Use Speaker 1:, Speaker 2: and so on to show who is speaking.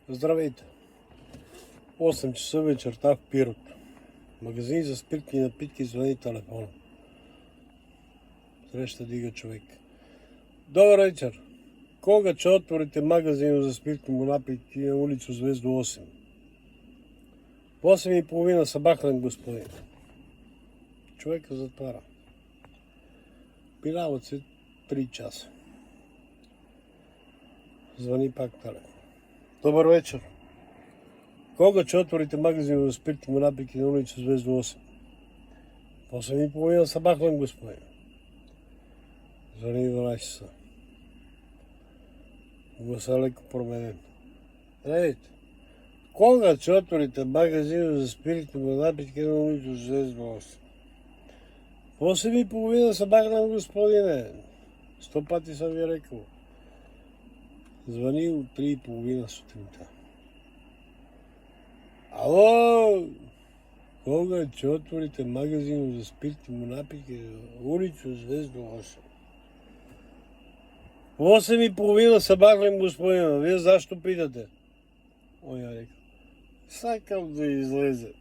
Speaker 1: Здравейте! 8 часа вечерта в Пирот. Магазин за спиртни напитки, звъни телефона. Среща дига човек. Добър вечер! Кога че отворите магазин за спиртни напитки на улица Звездо 8? В 8:30 събахнем, господин. Човека затваря. Минават се 3 часа. Звъни пак телефон. Добър вечер! Кога че отворите магазин за спиртни напитки на улица Звездо 8? В 8:30 събахнем, господин. Звъни 12 часа. Гласа леко променен. Здравейте! Кога че отворите магазин за спиртни напитки на улица Звездо 8? В 8:30 събахнем, господине. 100 пъти съм ви рекал. Звъни от 3:30 сутринта. Ало! Кога че отворите магазин за спиртни напитки на улица Звездо 8? В 8:30 събахнем, господина. Вие защо питате? Ой, я река. Сакам да излезе.